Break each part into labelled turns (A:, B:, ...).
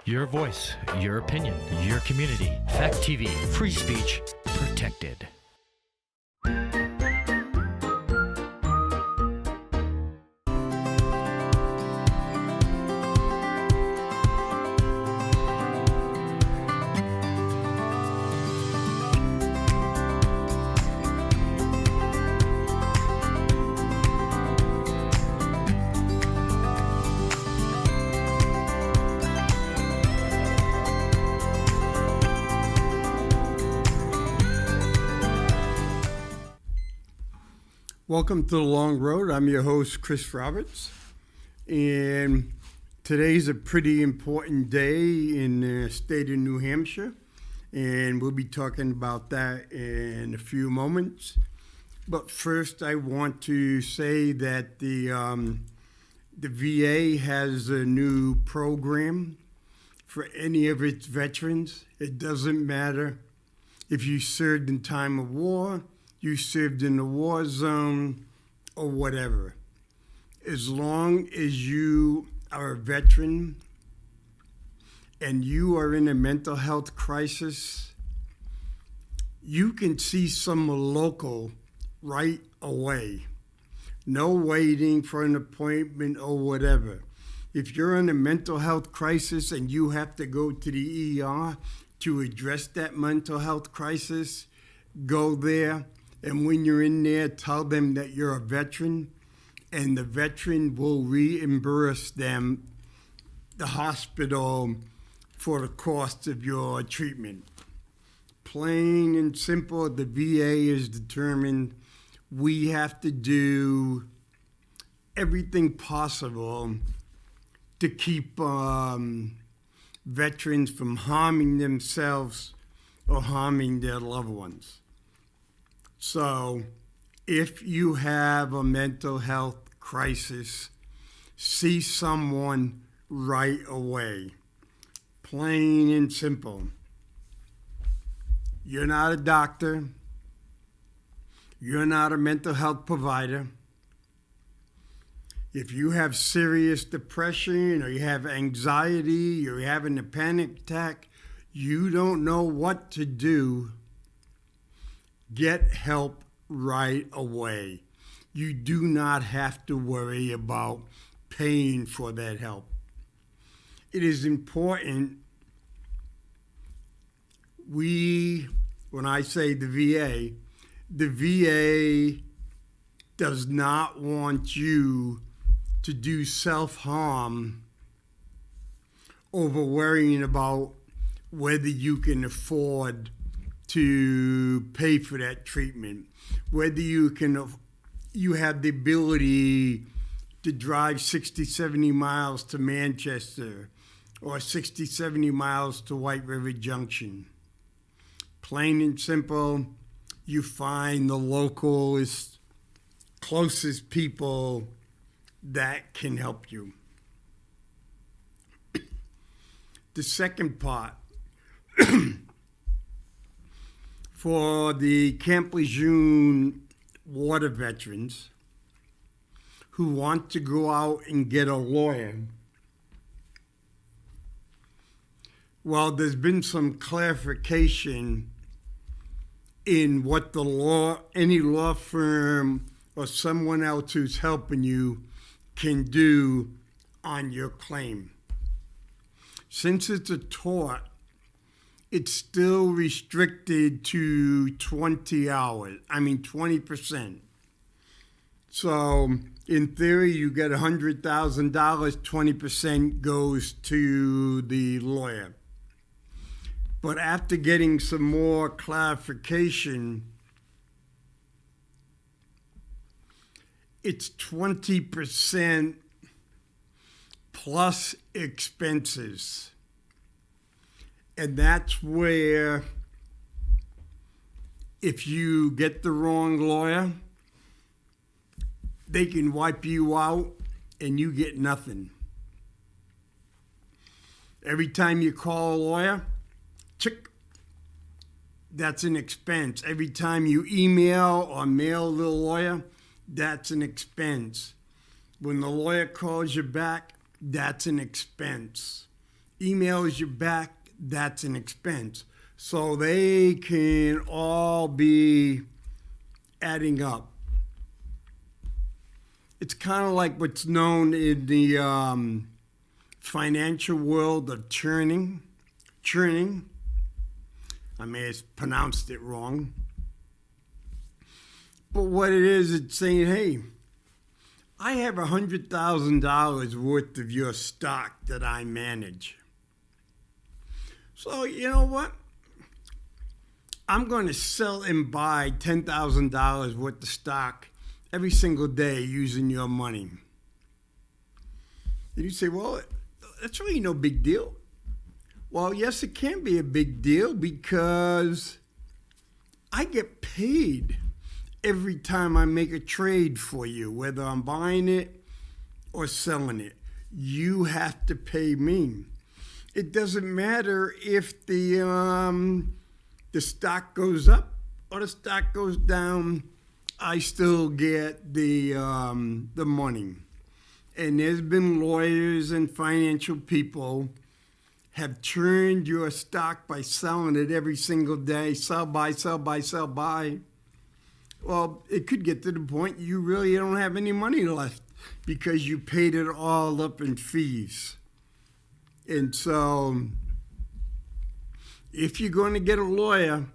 A: Your voice, your opinion, your community. Fact TV, free speech protected.
B: Welcome to The Long Road. I'm your host, Kris Roberts, and today's a pretty important day in the state of New Hampshire, and we'll be talking about that in a few moments. But first, I want to say that the VA has a new program for any of its veterans. It doesn't matter if you served in time of war, you served in the war zone, or whatever. As long as you are a veteran and you are in a mental health crisis, you can see someone local right away. No waiting for an appointment or whatever. If you're in a mental health crisis and you have to go to the ER to address that mental health crisis, go there. And when you're in there, tell them that you're a veteran, and the veteran will reimburse them, the hospital, for the cost of your treatment. Plain and simple, the VA is determined we have to do everything possible to keep veterans from harming themselves or harming their loved ones. So if you have a mental health crisis, see someone right away. Plain and simple. You're not a doctor. You're not a mental health provider. If you have serious depression or you have anxiety or you're having a panic attack, you don't know what to do, get help right away. You do not have to worry about paying for that help. It is important when I say the VA does not want you to do self-harm over worrying about whether you can afford to pay for that treatment, whether you have the ability to drive 60, 70 miles to Manchester or 60, 70 miles to White River Junction. Plain and simple, you find the closest people that can help you. The second part, for the Camp Lejeune water veterans who want to go out and get a lawyer, well, there's been some clarification in what any law firm or someone else who's helping you can do on your claim. Since it's a tort, it's still restricted to 20%. So in theory, you get $100,000, 20% goes to the lawyer. But after getting some more clarification, it's 20% plus expenses. And that's where, if you get the wrong lawyer, they can wipe you out and you get nothing. Every time you call a lawyer, that's an expense. Every time you email or mail the lawyer, that's an expense. When the lawyer calls you back, that's an expense. emails you back, that's an expense. So they can all be adding up. It's kind of like what's known in the financial world of churning. I may have pronounced it wrong. But what it is, it's saying, hey, I have $100,000 worth of your stock that I manage. So you know what? I'm going to sell and buy $10,000 worth of stock every single day using your money. And you say, well, that's really no big deal. Well, yes, it can be a big deal because I get paid every time I make a trade for you, whether I'm buying it or selling it. You have to pay me. It doesn't matter if the stock goes up or the stock goes down. I still get the money. And there's been lawyers and financial people have turned your stock by selling it every single day. Sell, buy, sell, buy, sell, buy. Well, it could get to the point you really don't have any money left because you paid it all up in fees. And so if you're going to get a lawyer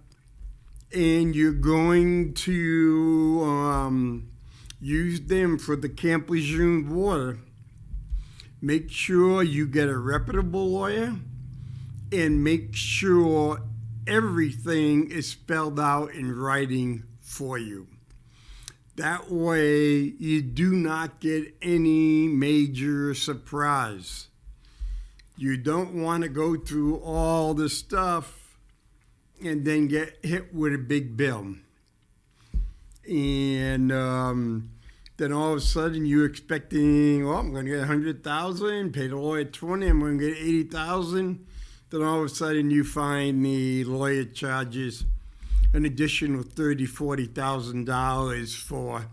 B: and you're going to use them for the Camp Lejeune water, make sure you get a reputable lawyer and make sure everything is spelled out in writing for you. That way you do not get any major surprise. You don't want to go through all the stuff and then get hit with a big bill. And then all of a sudden you're expecting, well, I'm going to get $100,000, pay the lawyer $20,000, I'm going to get $80,000. Then all of a sudden you find the lawyer charges an additional $30,000, $40,000 for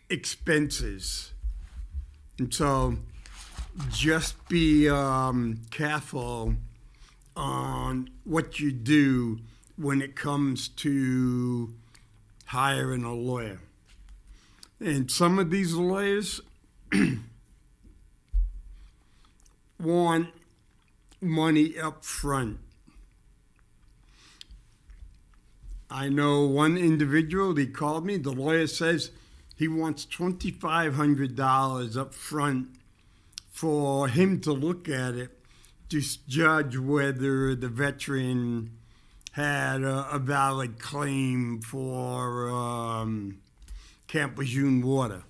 B: expenses. And so just be careful on what you do when it comes to hiring a lawyer. And some of these lawyers want money up front. I know one individual, he called me, the lawyer says he wants $2,500 up front for him to look at it to judge whether the veteran had a valid claim for Camp Lejeune water.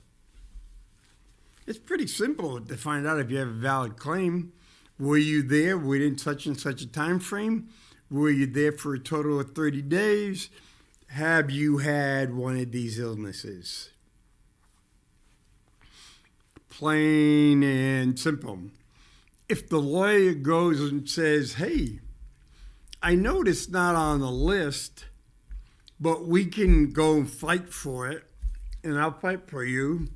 B: It's pretty simple to find out if you have a valid claim. Were you there within such and such a time frame? Were you there for a total of 30 days? Have you had one of these illnesses? Plain and simple. If the lawyer goes and says, hey, I know it's not on the list, but we can go and fight for it, and I'll fight for you.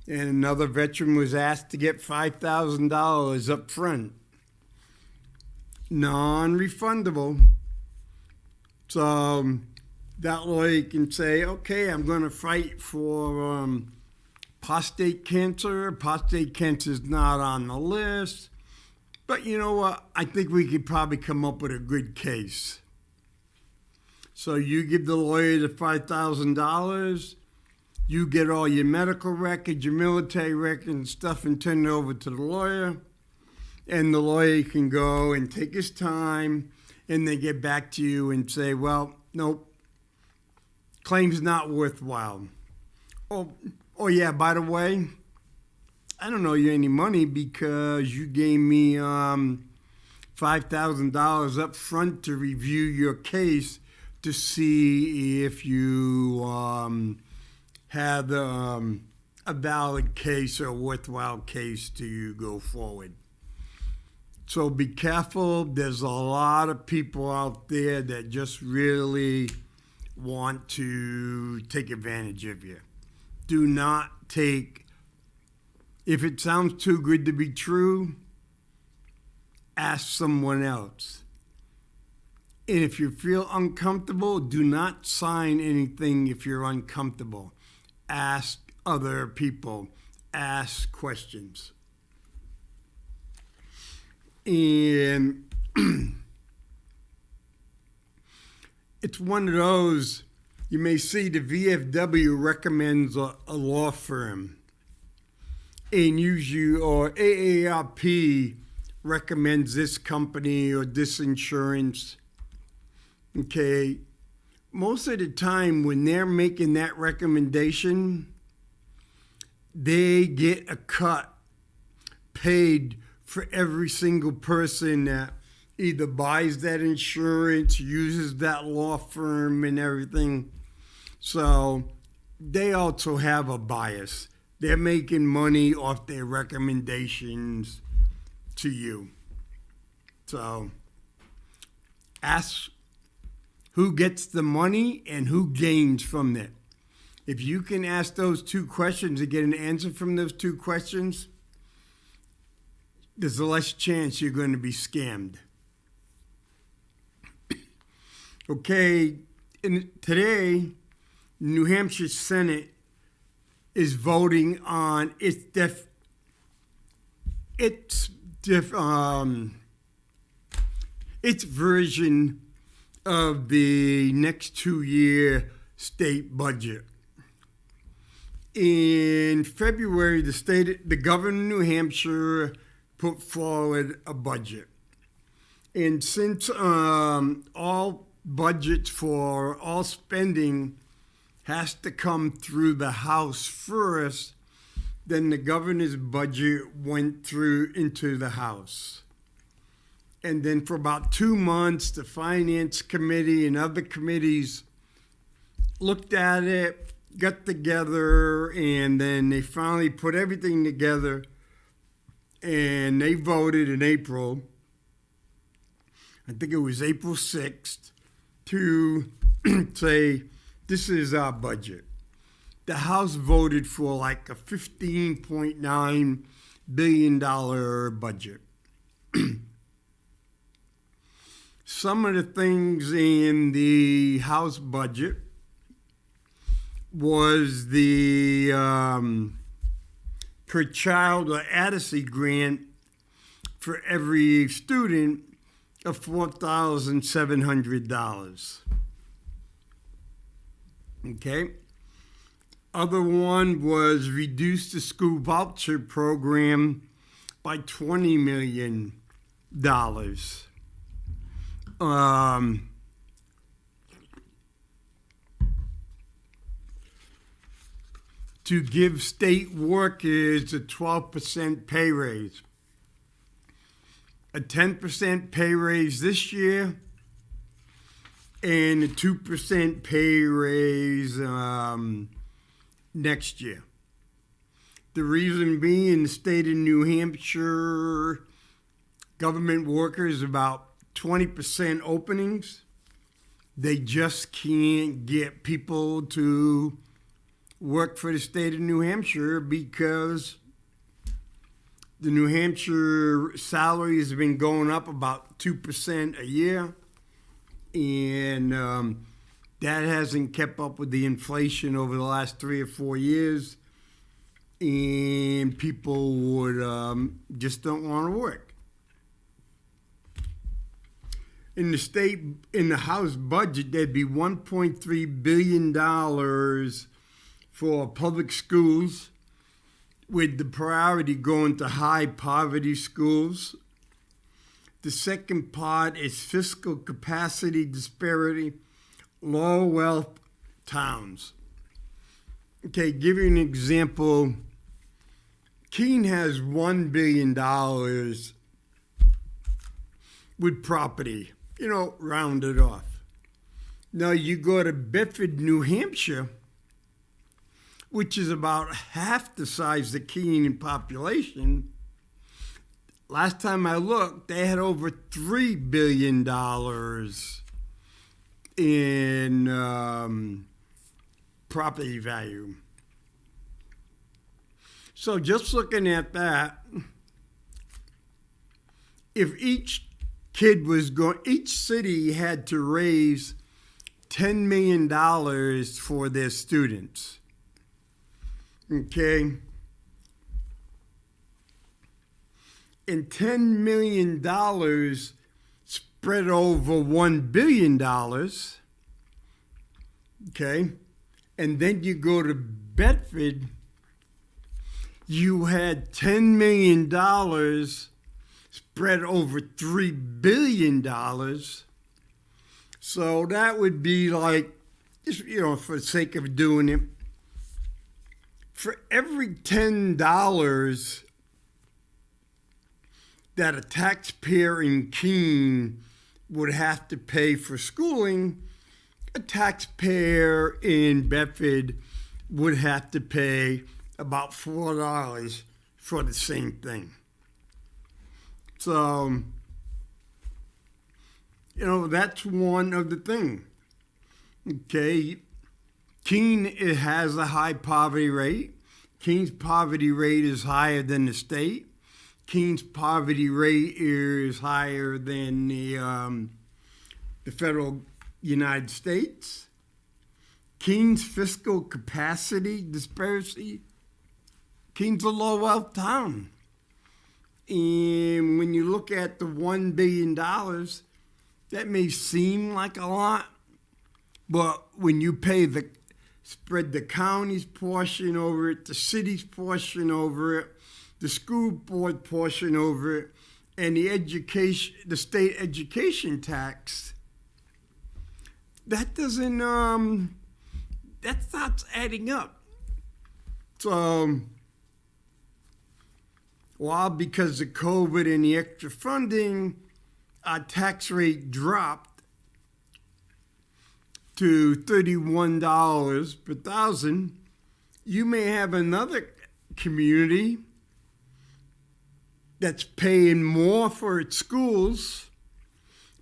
B: And another veteran was asked to get $5,000 up front. Non-refundable. So that lawyer can say, okay, I'm going to fight for prostate cancer. Prostate cancer is not on the list. But you know what? I think we could probably come up with a good case. So you give the lawyer the $5,000. You get all your medical records, your military records and stuff and turn it over to the lawyer. And the lawyer can go and take his time and they get back to you and say, well, nope, claim's not worthwhile. Oh yeah, by the way, I don't owe you any money because you gave me $5,000 up front to review your case to see if you have a valid case or a worthwhile case to go forward. So be careful. There's a lot of people out there that just really want to take advantage of you. Do not take, if it sounds too good to be true, ask someone else. And if you feel uncomfortable, do not sign anything if you're uncomfortable. Ask other people. Ask questions. And it's one of those, you may see the VFW recommends a law firm. And usually, or AARP recommends this company or this insurance. Okay, most of the time when they're making that recommendation, they get a cut paid for every single person that either buys that insurance, uses that law firm and everything. So they also have a bias. They're making money off their recommendations to you. So ask who gets the money and who gains from it. If you can ask those two questions and get an answer from those two questions, there's less chance you're going to be scammed. Okay, today, New Hampshire Senate is voting on its version of the next 2-year state budget. In February, the governor of New Hampshire put forward a budget. And since all budgets for all spending has to come through the House first, then the governor's budget went through into the House. And then for about 2 months, the Finance Committee and other committees looked at it, got together, and then they finally put everything together, and they voted in April, I think it was April 6th, to say, this is our budget. The House voted for like a $15.9 billion budget. Some of the things in the House budget was the per child or adequacy grant for every student of $4,700. Okay. Other one was reduce the school voucher program by $20 million. To give state workers a 12% pay raise. A 10% pay raise this year and a 2% pay raise next year. The reason being, the state of New Hampshire government workers, about 20% openings. They just can't get people to work for the state of New Hampshire because the New Hampshire salary has been going up about 2% a year, and that hasn't kept up with the inflation over the last 3 or 4 years, and people would just don't want to work. In the House budget, there'd be $1.3 billion for public schools, with the priority going to high poverty schools. The second part is fiscal capacity disparity, low wealth towns. Okay, give you an example. Keene has $1 billion with property, rounded off. Now you go to Bedford, New Hampshire, which is about half the size of Keene in population. Last time I looked, they had over $3 billion in property value. So just looking at that, if each city had to raise $10 million for their students. Okay? And $10 million spread over $1 billion. Okay? And then you go to Bedford, you had $10 million spread over $3 billion. So that would be like, just, for the sake of doing it, for every $10 that a taxpayer in Keene would have to pay for schooling, a taxpayer in Bedford would have to pay about $4 for the same thing. So, that's one of the things. Okay, Keene, it has a high poverty rate. Keene's poverty rate is higher than the state. Keene's poverty rate is higher than the federal United States. Keene's fiscal capacity disparity. Keene's a low wealth town. And when you look at the $1 billion, that may seem like a lot, but when you spread the county's portion over it, the city's portion over it, the school board portion over it, and the state education tax, that doesn't, that starts adding up. So, because of COVID and the extra funding, our tax rate dropped to $31 per thousand. You may have another community that's paying more for its schools,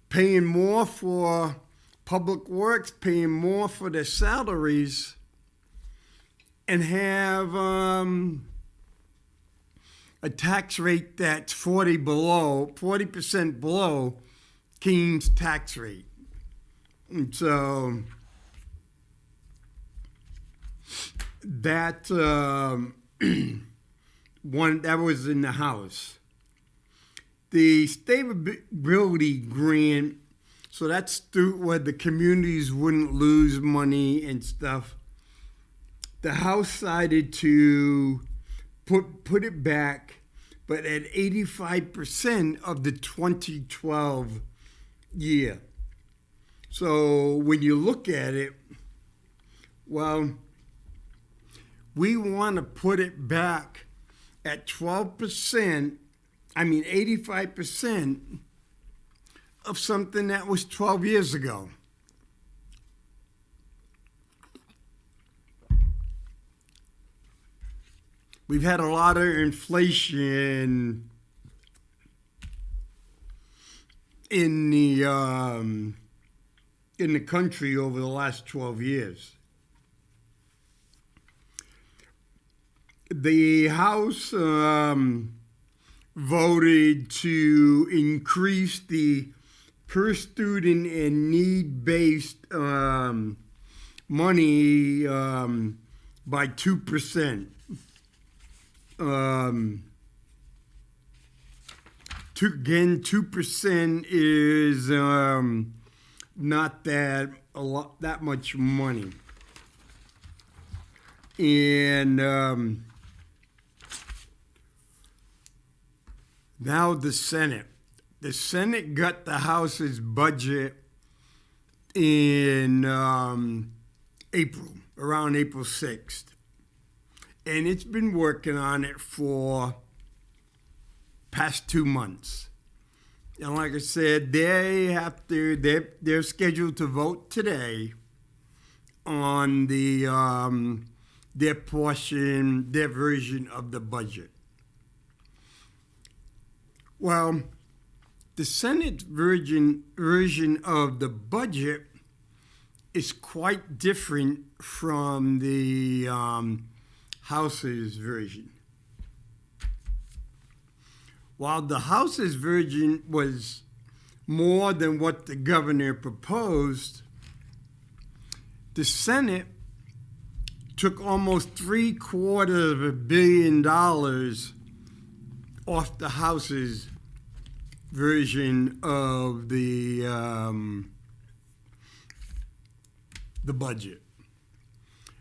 B: paying more for public works, paying more for their salaries, and have a tax rate that's 40% below Keene's tax rate. And so that that was in the House. The stability grant, so that's where the communities wouldn't lose money and stuff. The House decided to put it back, but at 85% of the 2012 year. So when you look at it, well, we want to put it back at 85% of something that was 12 years ago. We've had a lot of inflation in the country over the last 12 years. The House voted to increase the per student and need-based money by 2%. 2% is not that much money. And now the Senate. The Senate got the House's budget in April, around April 6th. And it's been working on it for past 2 months. And like I said, they're scheduled to vote today on their version of the budget. Well, the Senate version of the budget is quite different from the House's version. While the House's version was more than what the governor proposed, the Senate took almost $750 million off the House's version of the budget.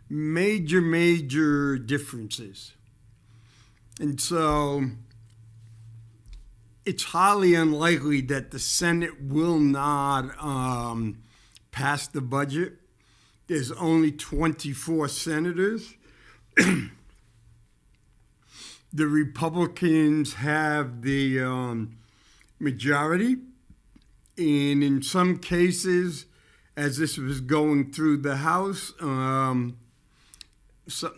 B: Major differences. And so it's highly unlikely that the Senate will not pass the budget. There's only 24 senators. The Republicans have the majority. And in some cases, as this was going through the House, some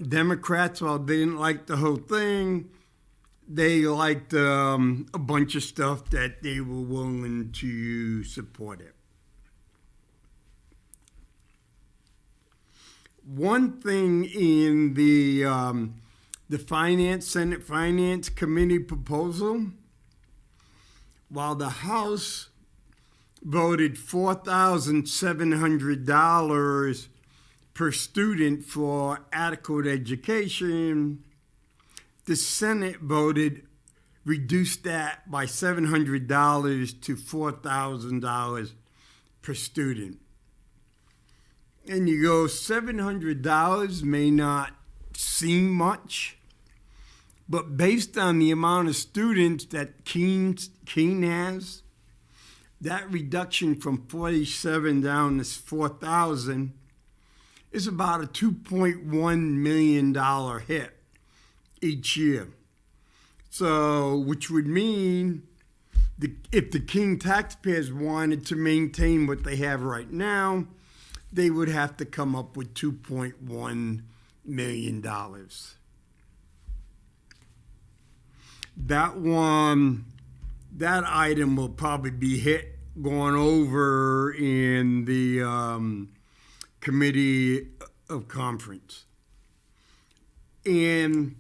B: Democrats, while they didn't like the whole thing, they liked a bunch of stuff that they were willing to support it. One thing in the Senate Finance Committee proposal, while the House voted $4,700 per student for adequate education, the Senate reduced that by $700 to $4,000 per student. And you go, $700 may not seem much, but based on the amount of students that Keene has, that reduction from 47 down to 4,000 is about a $2.1 million hit each year. So, which would mean if the King taxpayers wanted to maintain what they have right now, they would have to come up with $2.1 million. That item will probably be going over in the Committee of Conference. And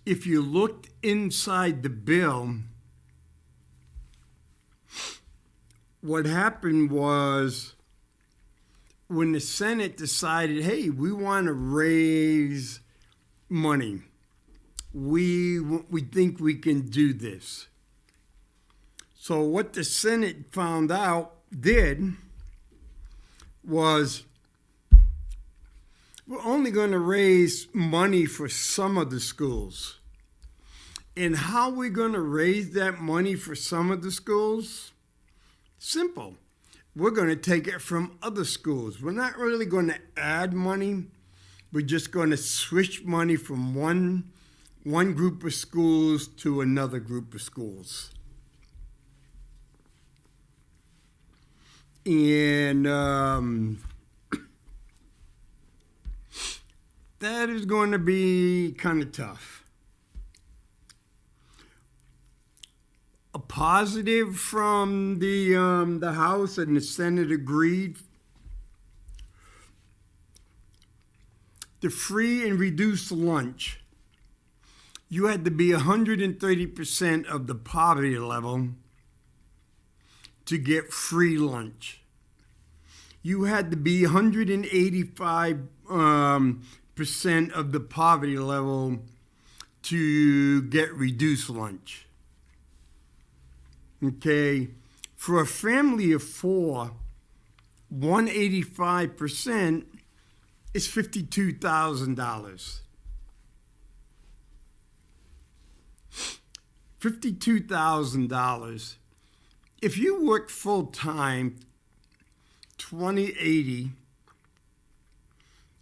B: if you looked inside the bill, what happened was when the Senate decided, hey, we want to raise money. We think we can do this. So what the Senate did was, we're only going to raise money for some of the schools. And how are we going to raise that money for some of the schools? Simple. We're going to take it from other schools. We're not really going to add money. We're just going to switch money from one group of schools to another group of schools. And that is going to be kind of tough. A positive from the House and the Senate agreed. The free and reduced lunch. You had to be 130% of the poverty level to get free lunch. You had to be 185% of the poverty level to get reduced lunch. Okay, for a family of four, 185% is $52,000. $52,000. If you work full time, 20/80,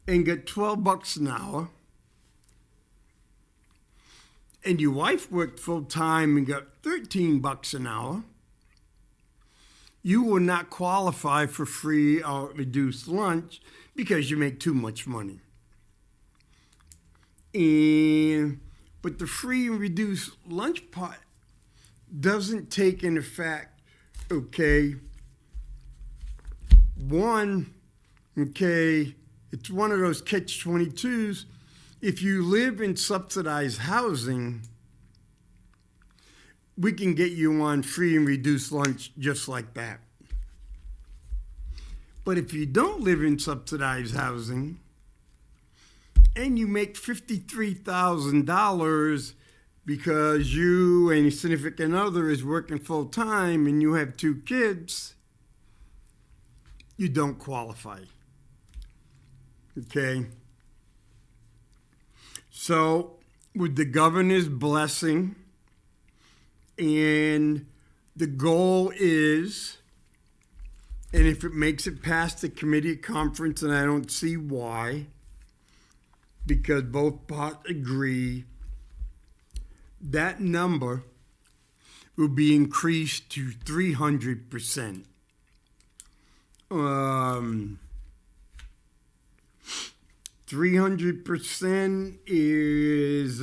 B: and get $12 an hour, and your wife worked full time and got $13 an hour, you will not qualify for free or reduced lunch because you make too much money. But the free and reduced lunch part doesn't take into fact, it's one of those catch-22s. If you live in subsidized housing, we can get you on free and reduced lunch just like that. But if you don't live in subsidized housing and you make $53,000 because you and your significant other is working full time and you have 2 kids, you don't qualify. Okay? So, with the governor's blessing, and the goal is, and if it makes it past the committee conference, and I don't see why, because both parts agree, that number will be increased to 300%. 300% is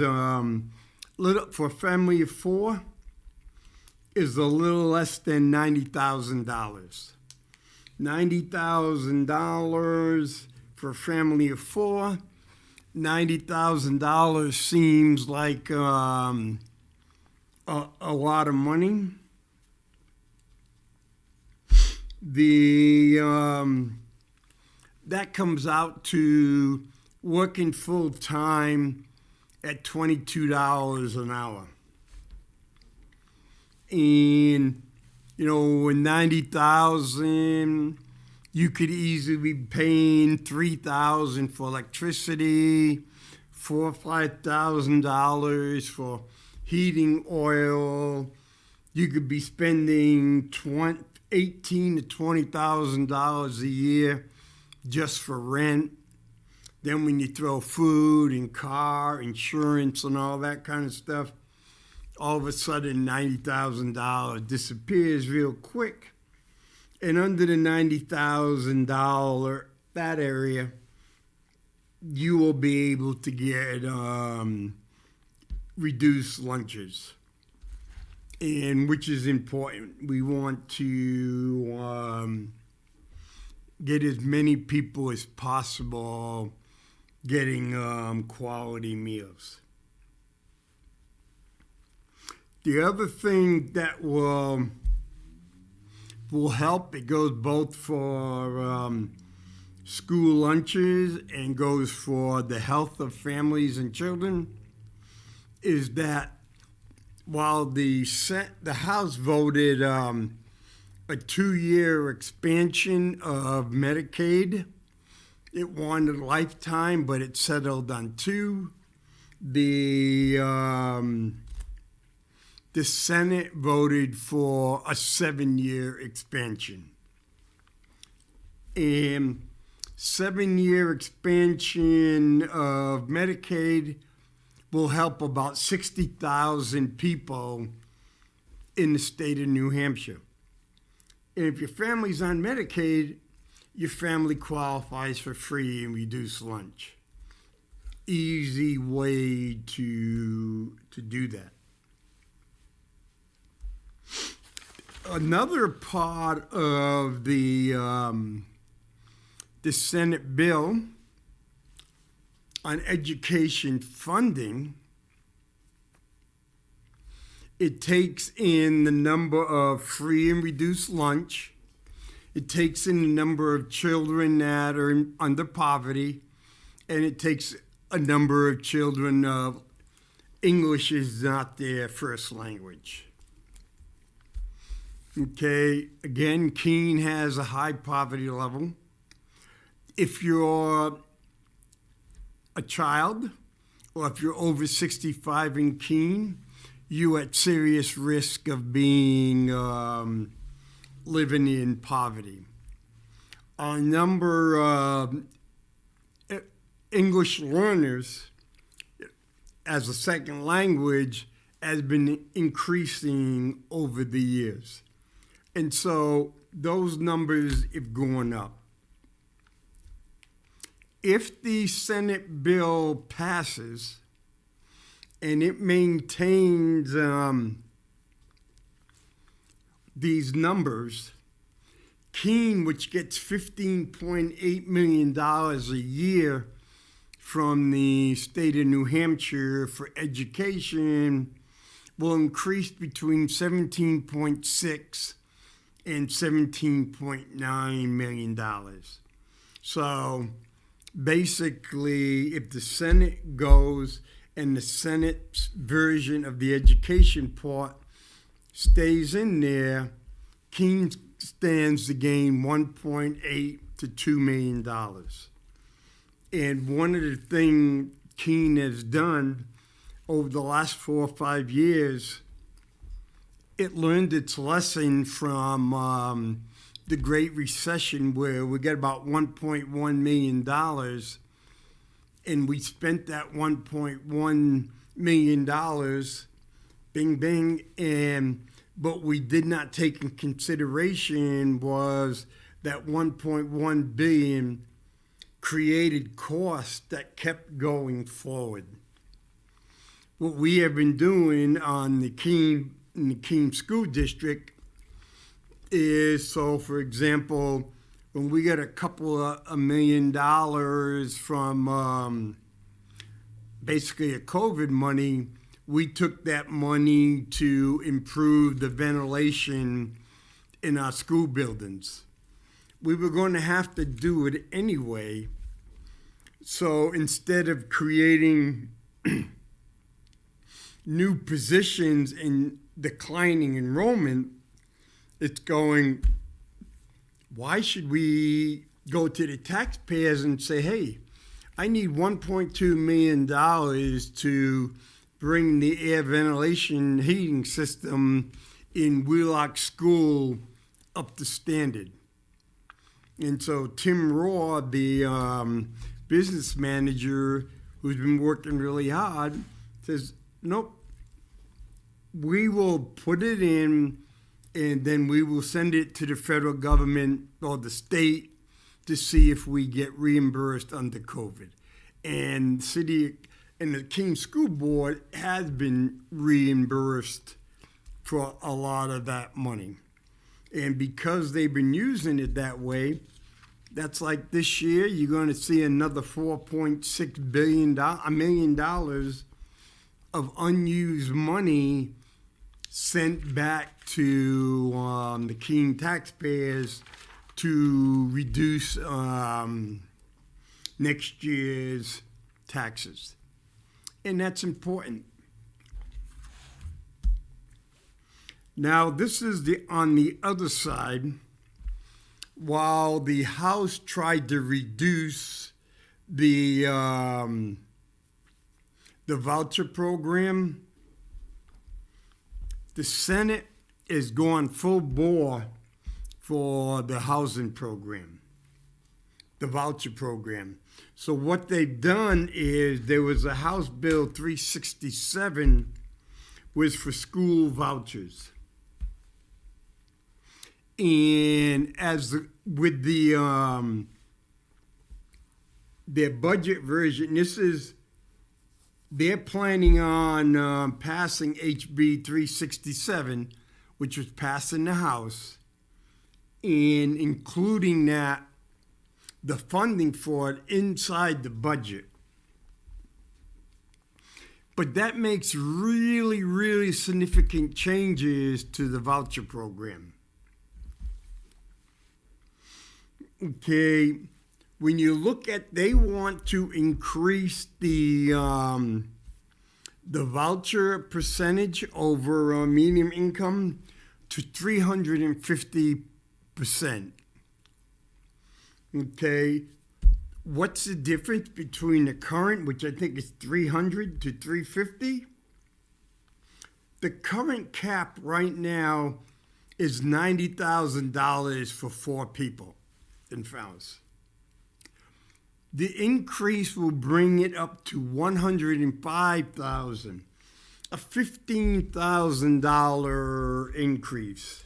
B: little for a family of 4 is a little less than $90,000. $90,000 for a family of 4. $90,000 seems like a lot of money. That comes out to working full time at $22 an hour. And, with 90,000, you could easily be paying $3,000 for electricity, $4,000 or $5,000 for heating oil. You could be spending $18,000 to $20,000 a year just for rent. Then when you throw food and car, insurance and all that kind of stuff, all of a sudden $90,000 disappears real quick. And under the $90,000, that area, you will be able to get reduced lunches. And which is important. We want to get as many people as possible getting quality meals. The other thing that will help, it goes both for school lunches and goes for the health of families and children, is that while the House voted a 2-year expansion of Medicaid, it wanted a lifetime, but it settled on 2. The Senate voted for a 7-year expansion. And 7-year expansion of Medicaid will help about 60,000 people in the state of New Hampshire. And if your family's on Medicaid, your family qualifies for free and reduced lunch. Easy way to do that. Another part of the Senate bill on education funding, it takes in the number of free and reduced lunch. It takes in the number of children that are under poverty, and it takes a number of children of English is not their first language. Okay, again, Keene has a high poverty level. If you're a child, or if you're over 65 in Keene, you're at serious risk of being living in poverty. Our number of English learners as a second language has been increasing over the years. And so those numbers have gone up. If the Senate bill passes and it maintains these numbers, Keene, which gets $15.8 million a year from the state of New Hampshire for education, will increase between 17.6 and $17.9 million. So basically, if the Senate goes and the Senate's version of the education part stays in there, Keene stands to gain $1.8 to $2 million. And one of the things Keene has done over the last 4 or 5 years, it learned its lesson from the Great Recession, where we got about $1.1 million, and we spent that $1.1 million, bing, bing, but we did not take in consideration was that $1.1 billion created costs that kept going forward. What we have been doing in the Keene School District is, so for example, when we get a couple of $1 million from basically a COVID money, we took that money to improve the ventilation in our school buildings. We were going to have to do it anyway. So instead of creating new positions in declining enrollment, it's going, why should we go to the taxpayers and say, hey, I need $1.2 million to bring the air ventilation heating system in Wheelock School up to standard. And so Tim Raw, the business manager who's been working really hard, says, nope, we will put it in and then we will send it to the federal government or the state to see if we get reimbursed under COVID. And the Keene School Board has been reimbursed for a lot of that money. And because they've been using it that way, that's like this year, you're going to see another $4.6 million of unused money sent back to the Keene taxpayers to reduce next year's taxes. And that's important. Now, this is on the other side. While the House tried to reduce the voucher program, the Senate is going full bore for the housing program, the voucher program. So what they've done is there was a House Bill 367 was for school vouchers. And with their budget version, they're planning on passing HB 367, which was passed in the House, and including the funding for it inside the budget. But that makes really, really significant changes to the voucher program. Okay, when you look at, they want to increase the voucher percentage over median income to 350%. Okay, what's the difference between the current, which I think is 300 to 350? The current cap right now is $90,000 for 4 people in families. The increase will bring it up to $105,000, a $15,000 increase.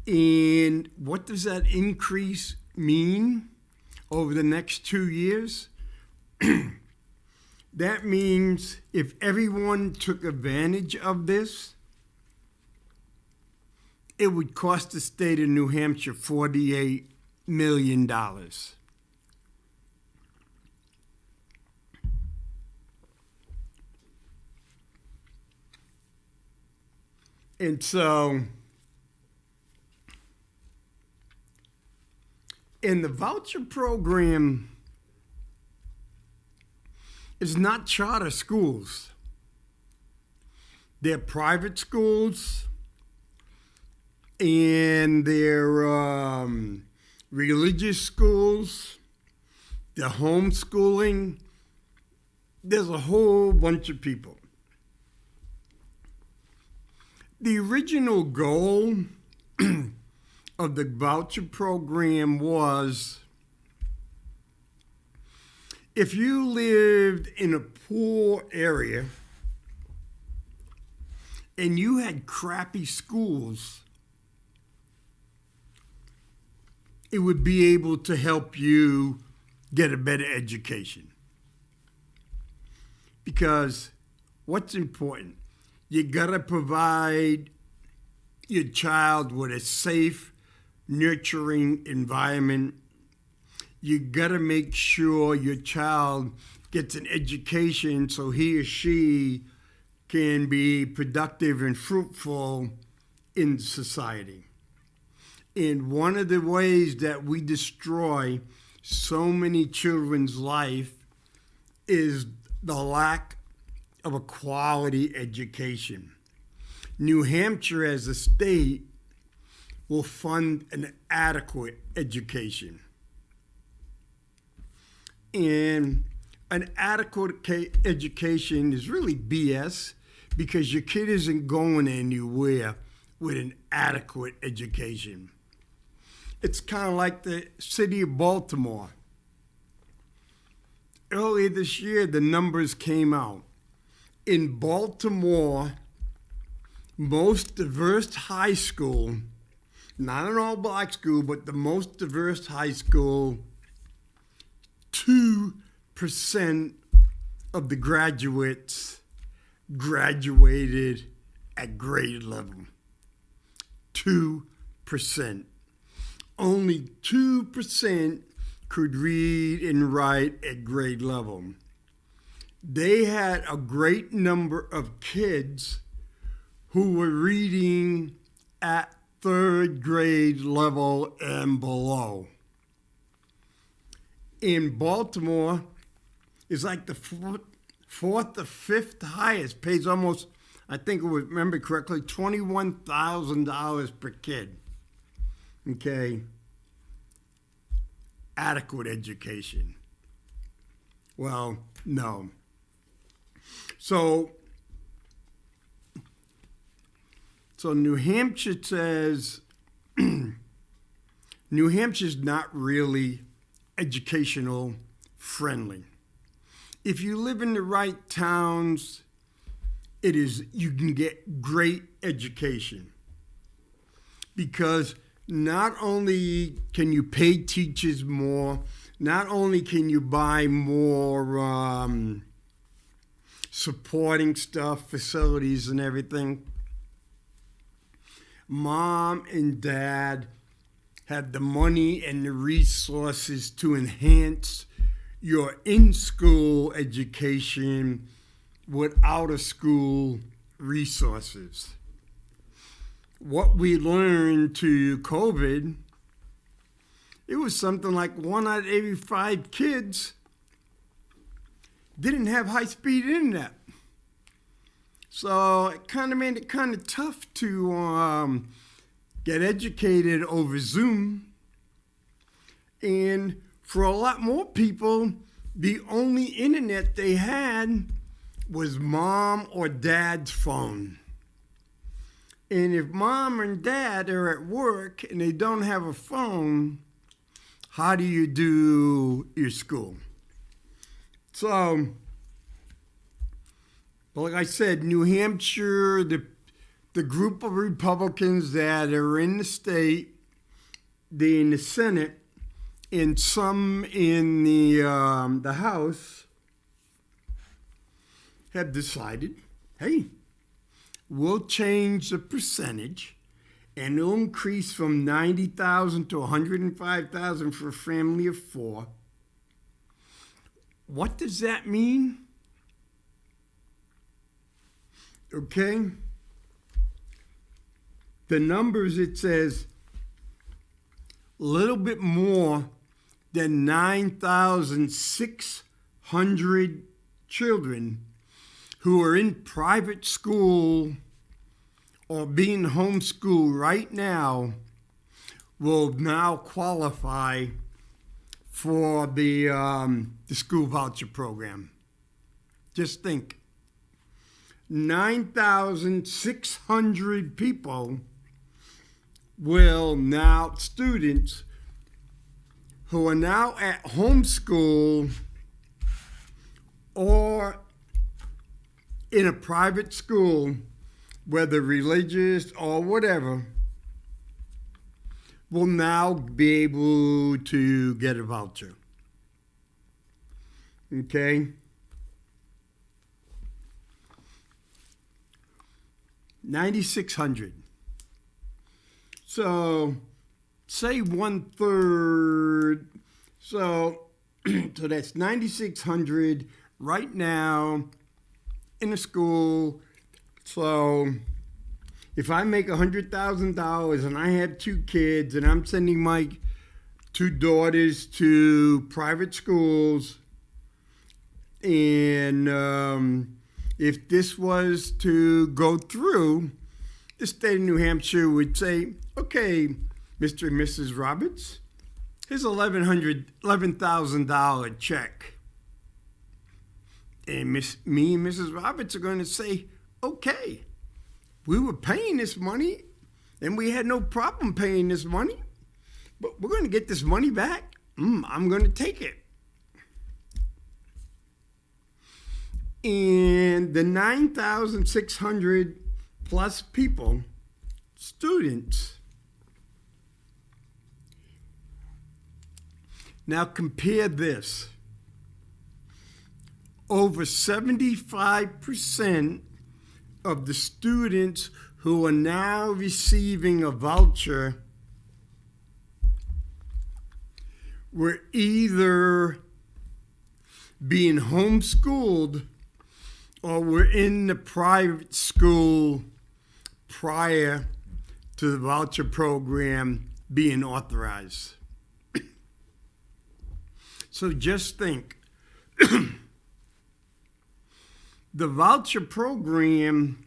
B: And what does that increase mean over the next 2 years? That means if everyone took advantage of this, it would cost the state of New Hampshire $48 million. And so, in the voucher program, is not charter schools. They're private schools, and they're religious schools, they're homeschooling. There's a whole bunch of people. The original goal of the voucher program was if you lived in a poor area and you had crappy schools, it would be able to help you get a better education. Because what's important? You gotta provide your child with a safe, nurturing environment. You gotta make sure your child gets an education so he or she can be productive and fruitful in society. And one of the ways that we destroy so many children's life is the lack of a quality education. New Hampshire as a state will fund an adequate education. And an adequate education is really BS because your kid isn't going anywhere with an adequate education. It's kind of like the city of Baltimore. Earlier this year, the numbers came out. In Baltimore, most diverse high school, not an all-black school, but the most diverse high school, 2% of the graduates graduated at grade level. 2%. Only 2% could read and write at grade level. They had a great number of kids who were reading at third grade level and below. In Baltimore, it's like the fourth or fifth highest, pays almost, I think I remember correctly, $21,000 per kid. Okay. Adequate education. Well, no. So New Hampshire says New Hampshire's not really educational friendly. If you live in the right towns, you can get great education. Because not only can you pay teachers more, not only can you buy more supporting stuff, facilities and everything, mom and dad have the money and the resources to enhance your in-school education with out-of-school resources. What we learned to COVID, it was something like 1 out of every 5 kids didn't have high-speed internet. So it kind of made it kind of tough to get educated over Zoom. And for a lot more people, the only internet they had was mom or dad's phone. And if mom and dad are at work and they don't have a phone, how do you do your school? So, like I said, New Hampshire, the group of Republicans that are in the state, they're in the Senate, and some in the House have decided, hey, we'll change the percentage and it'll increase from $90,000 to $105,000 for a family of 4. What does that mean? Okay. the numbers, it says a little bit more than 9,600 children who are in private school or being homeschooled right now will now qualify for the school voucher program. Just think, 9,600 people will now, students who are now at homeschool or in a private school, whether religious or whatever, will now be able to get a voucher. Okay? 9,600. So, say 1/3. So that's 9,600 right now in a school. So if I make $100,000 and I have 2 kids and I'm sending my 2 daughters to private schools, and if this was to go through, the state of New Hampshire would say, okay, Mr. and Mrs. Roberts, here's $11,000 check. And me and Mrs. Roberts are going to say, okay, we were paying this money and we had no problem paying this money, but we're going to get this money back. I'm going to take it. And the 9,600 plus people, students, now compare this. Over 75% of the students who are now receiving a voucher were either being homeschooled or were in the private school prior to the voucher program being authorized. So just think, the voucher program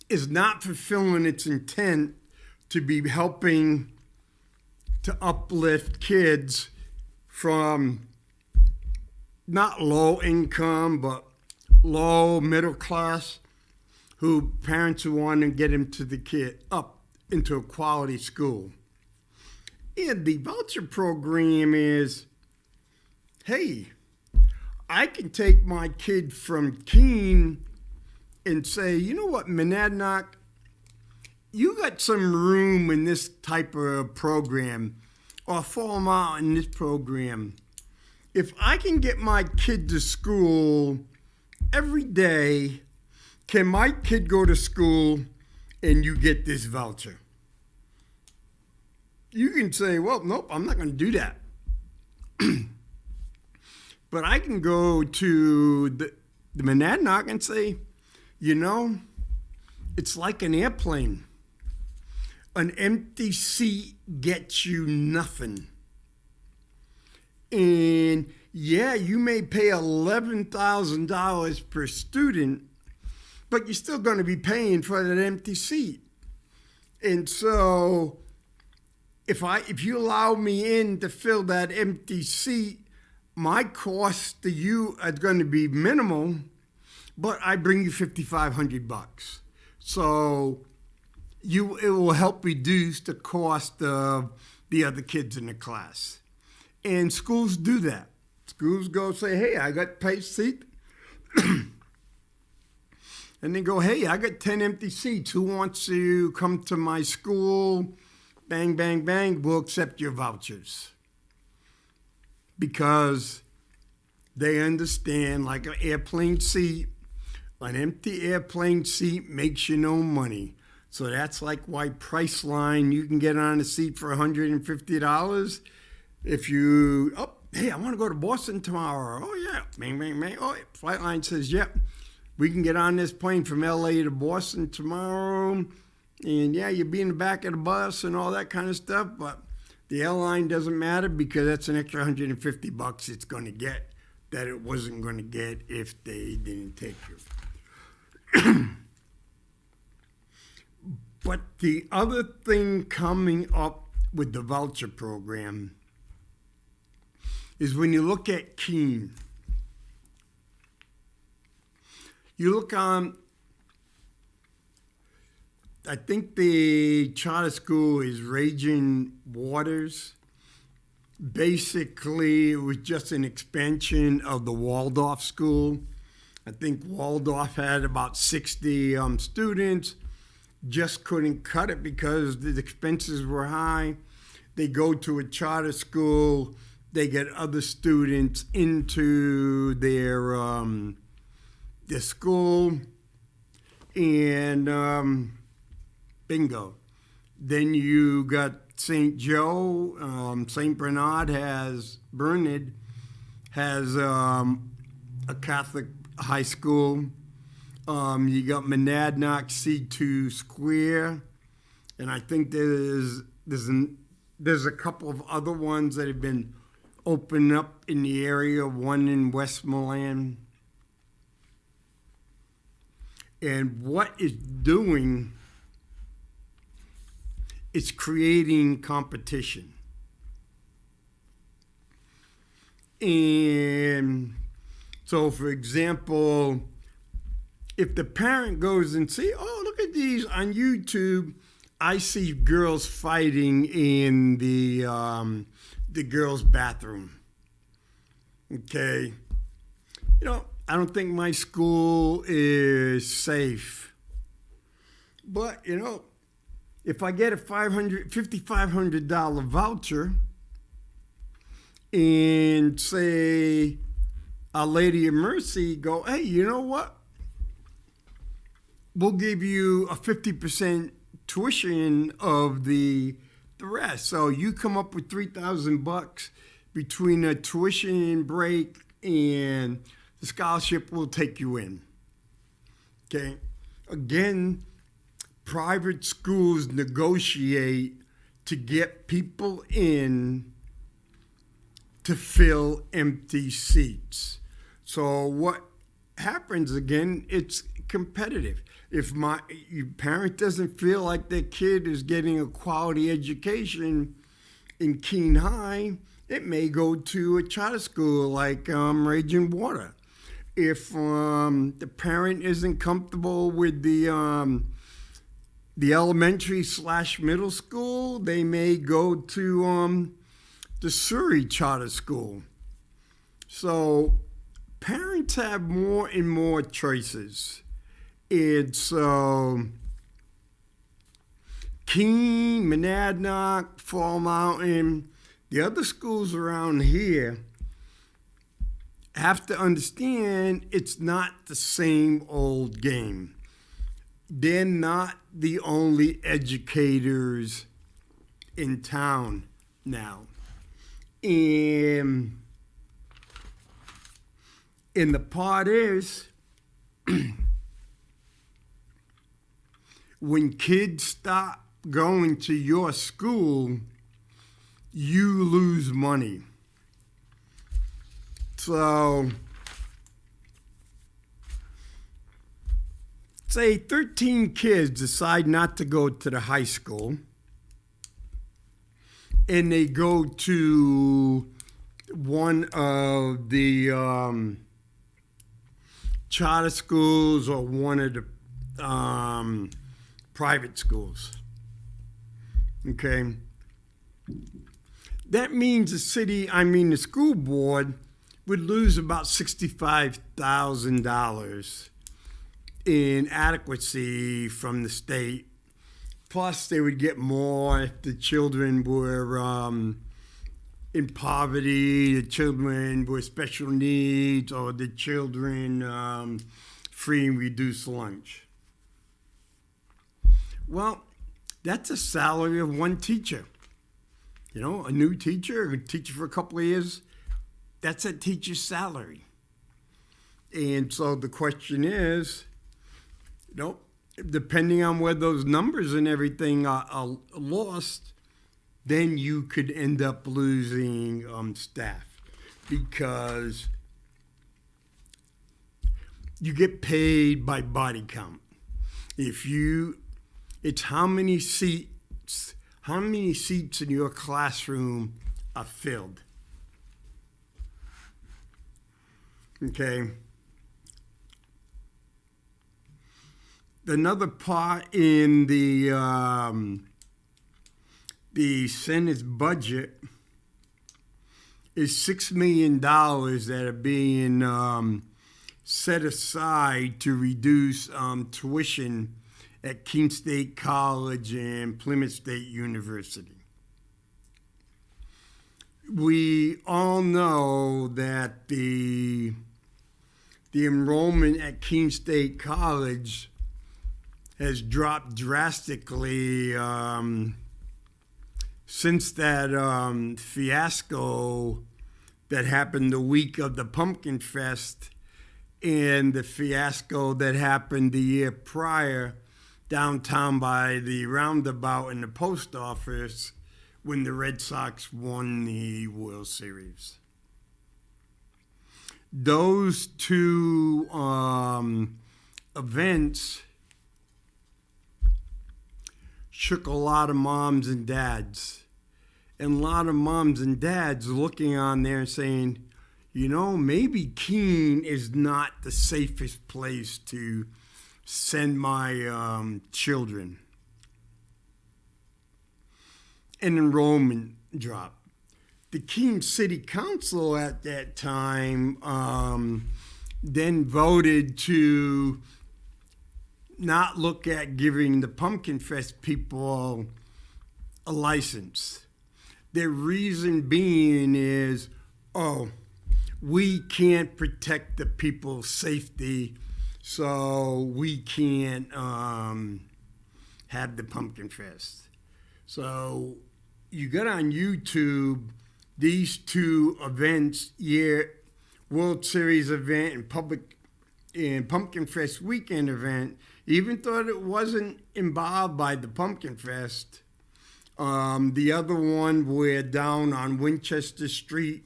B: is not fulfilling its intent to be helping to uplift kids from not low income, but low middle class, who parents who want to get them to the kid up into a quality school. And the voucher program is, hey, I can take my kid from Keene and say, you know what, Monadnock, you got some room in this type of program, or Fall Mountain in this program. If I can get my kid to school every day, can my kid go to school and you get this voucher? You can say, well, nope, I'm not going to do that. But I can go to the Monadnock and say, you know, it's like an airplane. An empty seat gets you nothing. And yeah, you may pay $11,000 per student, but you're still going to be paying for that empty seat. And so if you allow me in to fill that empty seat, my costs to you are going to be minimal, but I bring you $5,500. So it will help reduce the cost of the other kids in the class. And schools do that. Schools go say, hey, I got paid seat. And they go, hey, I got 10 empty seats. Who wants to come to my school? Bang, bang, bang. We'll accept your vouchers. Because they understand, like an airplane seat, an empty airplane seat makes you no money. So that's like why Priceline, you can get on a seat for $150. If you, hey, I want to go to Boston tomorrow. Oh, yeah. Bang, bang, bang. Oh, Flightline says, yep. we can get on this plane from LA to Boston tomorrow. And yeah, you'll be in the back of the bus and all that kind of stuff. But the airline doesn't matter because that's an extra $150 it's going to get that it wasn't going to get if they didn't take you. But the other thing coming up with the voucher program is when you look at Keene, you look on, I think the charter school is Raging Waters. Basically, it was just an expansion of the Waldorf school. I think Waldorf had about 60 students, just couldn't cut it because the expenses were high. They go to a charter school, they get other students into their school, and bingo. Then you got St. Joe, St. Bernard has a Catholic high school. You got Monadnock C2 Square, and I think there's a couple of other ones that have been opened up in the area. One in Westmoreland, and what it's doing, it's creating competition. And so, for example, if the parent goes and see, oh, look at these on YouTube, I see girls fighting in the girls' bathroom. Okay, I don't think my school is safe, but if I get a $5,500 voucher and say Our Lady of Mercy go, hey, you know what? We'll give you a 50% tuition of the rest. So you come up with $3,000 between a tuition break and the scholarship will take you in. Okay. Again, private schools negotiate to get people in to fill empty seats. So what happens again, it's competitive. If your parent doesn't feel like their kid is getting a quality education in Keene High, it may go to a charter school like Raging Water. If the parent isn't comfortable with the elementary / middle school, they may go to the Surrey Charter School. So parents have more and more choices. It's Keene, Monadnock, Fall Mountain, the other schools around here have to understand it's not the same old game. They're not the only educators in town now. And the part is, when kids stop going to your school, you lose money. So, say 13 kids decide not to go to the high school, and they go to one of the charter schools or one of the private schools. Okay? That means the school board would lose about $65,000 in adequacy from the state. Plus, they would get more if the children were in poverty, the children with special needs, or the children free and reduced lunch. Well, that's a salary of one teacher. A new teacher, a teacher for a couple of years, that's a teacher's salary. And so the question is, depending on where those numbers and everything are lost, then you could end up losing staff because you get paid by body count. It's how many seats in your classroom are filled. Okay. Another part in the Senate's budget is $6 million that are being set aside to reduce tuition at Keene State College and Plymouth State University. We all know that the enrollment at Keene State College has dropped drastically since that fiasco that happened the week of the Pumpkin Fest and the fiasco that happened the year prior downtown by the roundabout in the post office when the Red Sox won the World Series. Those two events shook a lot of moms and dads. And a lot of moms and dads looking on there and saying, maybe Keene is not the safest place to send my children. An enrollment drop. The Keene City Council at that time then voted to not look at giving the Pumpkin Fest people a license. Their reason being is, we can't protect the people's safety, so we can't have the Pumpkin Fest. So you got on YouTube these two events, World Series event and Pumpkin Fest weekend event, even though it wasn't involved by the Pumpkin Fest. The other one were down on Winchester Street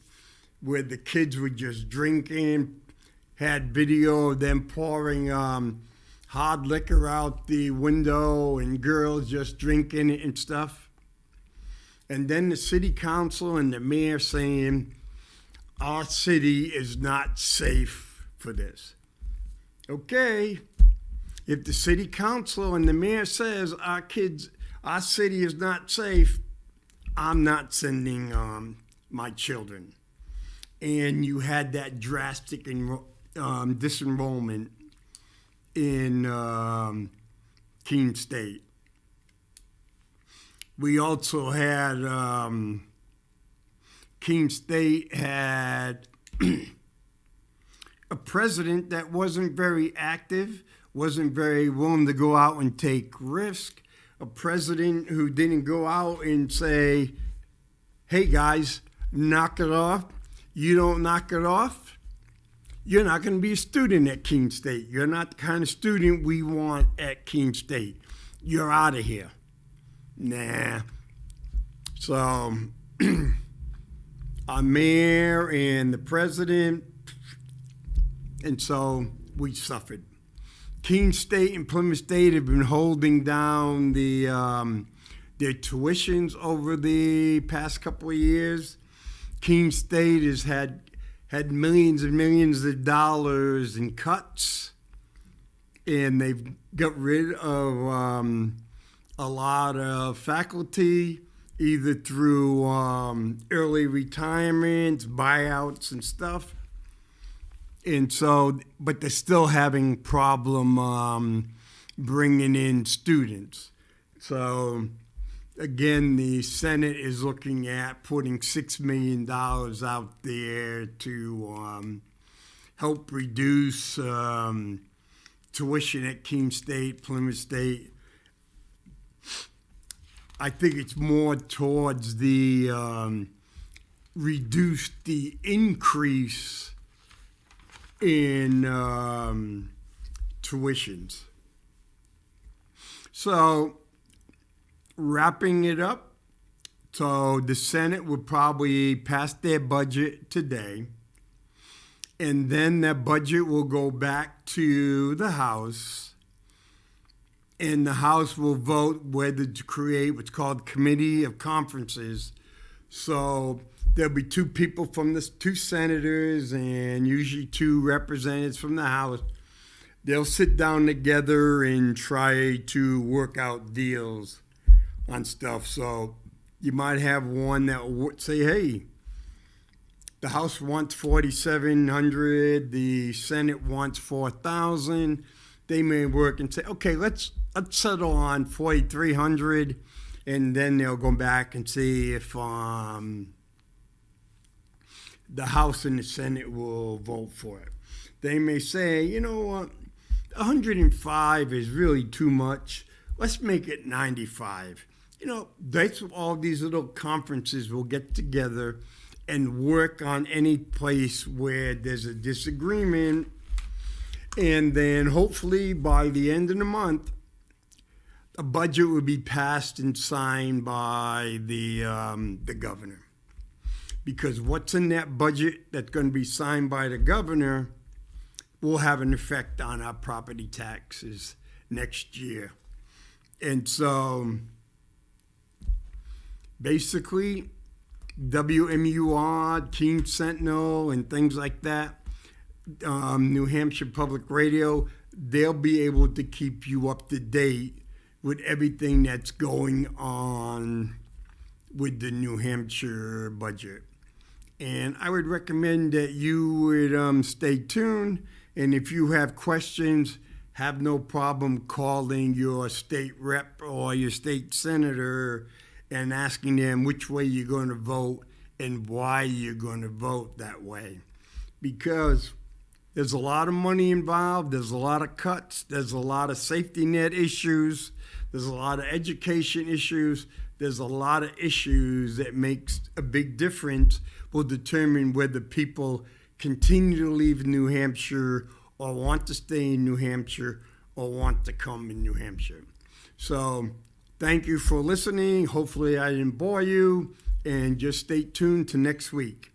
B: where the kids were just drinking, had video of them pouring hard liquor out the window and girls just drinking it and stuff. And then the city council and the mayor saying, our city is not safe for this. Okay, if the city council and the mayor says our city is not safe, I'm not sending my children. And you had that drastic disenrollment in Keene State. We also had, Keene State had a president that wasn't very active, wasn't very willing to go out and take risk, a president who didn't go out and say, hey guys, knock it off. You don't knock it off, you're not going to be a student at Keene State. You're not the kind of student we want at Keene State. You're out of here. Nah. So our mayor and the president, and so we suffered. Keene State and Plymouth State have been holding down their tuitions over the past couple of years. Keene State has had millions and millions of dollars in cuts, and they've got rid of a lot of faculty, either through early retirements, buyouts, and stuff. And so, but they're still having problem bringing in students. So, again, the Senate is looking at putting $6 million out there to help reduce tuition at Keene State, Plymouth State. I think it's more towards the reduce the increase in tuitions. So, wrapping it up, so the Senate would probably pass their budget today, and then that budget will go back to the House, and the House will vote whether to create what's called Committee of Conferences. So there'll be two people from the two senators and usually two representatives from the House. They'll sit down together and try to work out deals on stuff. So you might have one that would say, hey, the House wants 4,700, the Senate wants 4,000. They may work and say, okay, let's settle on 4,300, and then they'll go back and see if the House and the Senate will vote for it. They may say, you know what, 105 is really too much. Let's make it 95. You know, that's all these little conferences will get together and work on any place where there's a disagreement. And then hopefully by the end of the month, a budget will be passed and signed by the governor. Because what's in that budget that's going to be signed by the governor will have an effect on our property taxes next year. And so basically, WMUR, King Sentinel, and things like that, New Hampshire Public Radio, they'll be able to keep you up to date with everything that's going on with the New Hampshire budget. And I would recommend that you would stay tuned. And if you have questions, have no problem calling your state rep or your state senator and asking them which way you're going to vote and why you're going to vote that way. Because there's a lot of money involved, there's a lot of cuts, there's a lot of safety net issues, there's a lot of education issues, there's a lot of issues that makes a big difference, will determine whether people continue to leave New Hampshire or want to stay in New Hampshire or want to come in New Hampshire. So thank you for listening. Hopefully I didn't bore you, and just stay tuned to next week.